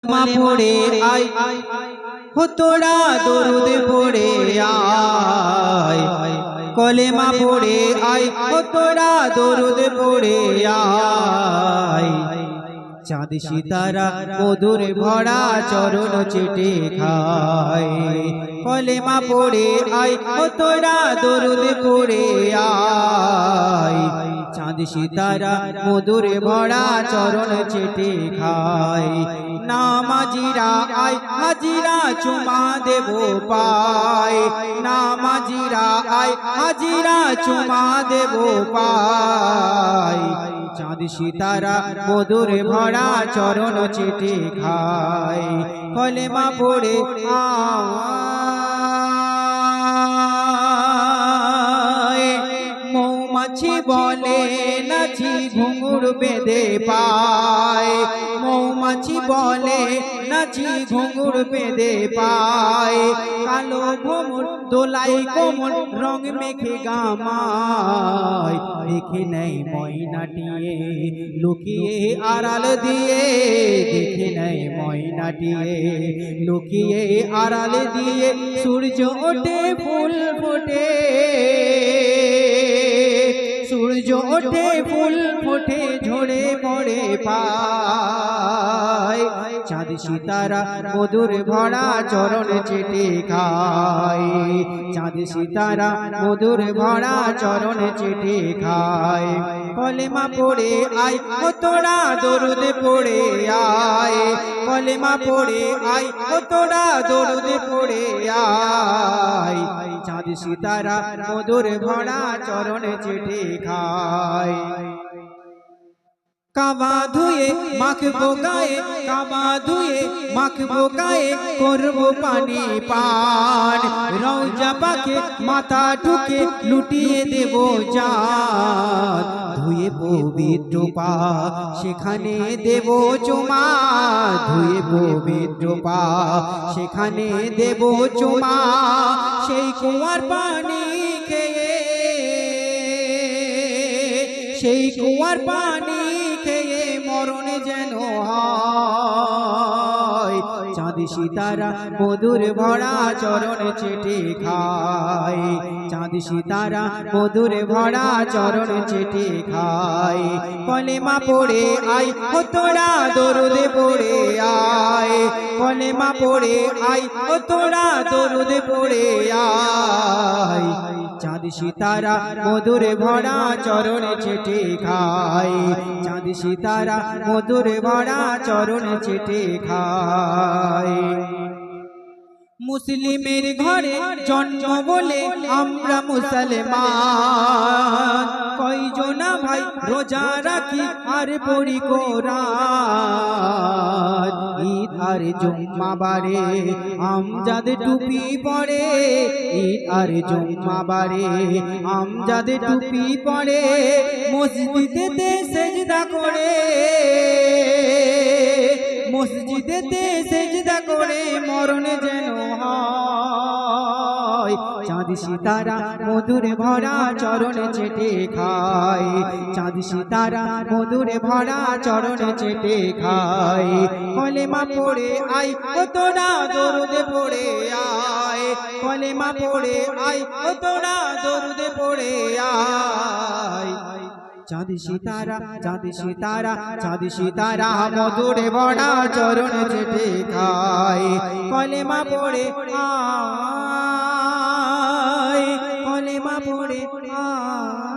মা পড়ে আয় হো তোরা দরুদ পড়ে আয় কলেমা পড়ে আয় হো তোরা দরুদ পড়ে আয় চাঁদ সিতারা মধুর ভরা চরণ চেটে খায় কলেমা পড়ে আয় হো তোরা দরুদ পড়ে আয় চাঁদ সিতারা মধুর ভরা চরণ চেটে খায় নামাজিরা আয় হাজিরা চুমা দেব পায় নামাজিরা আয় হাজিরা চুমা দেব পায় চাঁদ সিতারা মধুর ভরা চরণ চেটে খায় কলেমা পড়ে মৌমাছি বলে নাচি ঘুঙুর বেঁধে পায় মৌমাছি বলে নাচি ঘুঙুর বেঁধে পায় কালো ভ্রমর দোলাই কোমল রং মেখে গামায় দেখে নেই ময়নাটিয়ে লুকিয়ে আড়াল দিয়ে দেখে নেই ময়নাটিয়ে লুকিয়ে আড়াল দিয়ে সূর্য ওঠে ফুল ফোটে সূর্য ওঠে ফুল ফোটে ঝরে পড়ে পায় চাঁদ সিতারা মধুর ভরা চরণ চেটে খায় চাঁদ সিতারা মধুর ভরা চরণ চেটে খায় কলেমা পড়ে আয় ও তোরা দরুদ পড়ে আয় কলেমা পড়ে আয় ও তোরা দরুদ পড়ে আয় চাঁদ সিতারা মধুর ভরা চরণ চেটে খায় কাবা ধুয়ে মাখবো গায়ে কাবা ধুয়ে মাখবো গায়ে করবো পানি পান রওজা পাকে মাথা ঠুকে লুটিয়ে দেব জান ধুয়ে পবিত্র পা সেখানে দেব চুমা ধুয়ে পবিত্র পা সেখানে দেব চুমা সেই কুয়ার পানি খেয়ে সেই কুয়ার পানি খেয়ে মরণ যেন হয় চাঁদ সিতারা মধুর ভরা চরণ চেটে খায় চাঁদ সিতারা মধুর ভরা চরণ চেটে খায় কলেমা পড়ে আয় ও তোরা দরুদ পড়ে আয় কলেমা পড়ে আয় ও তোরা দরুদ পড়ে আয় চাঁদ সিতারা মধুর ভরা চরণ চেটে খায় চাঁদ সিতারা মধুর ভরা চরণ চেটে খায় মুসলিমের ঘরে জন্ম বলে আমরা মুসলমান কয়জনা ভাই রোজা রাখি আর পড়ি কোরআন ঈদ আর জুম্মা বারে আমজাদ টুপি পরে ঈদ আর জুম্মা বারে আমজাদ টুপি পরে মসজিদেতে সেজদা করে মসজিদেতে সেজদা করে মরণ যেন হয় চাঁদ সিতারা মধুর ভরা চরণ চেটে খায় চাঁদ সিতারা মধুর ভরা চরণ চেটে খায় কলেমা পড়ে আয় ও তোরা দরুদ পড়ে আয় কলেমা পড়ে আয় ও তোরা দরুদ পড়ে আয় চাঁদ সিতারা চাঁদ সিতারা চাঁদ সিতারা মধুর ভরা চরণ চেটে খায় কলেমা পড়ে আয় কলেমা পড়ে আয়।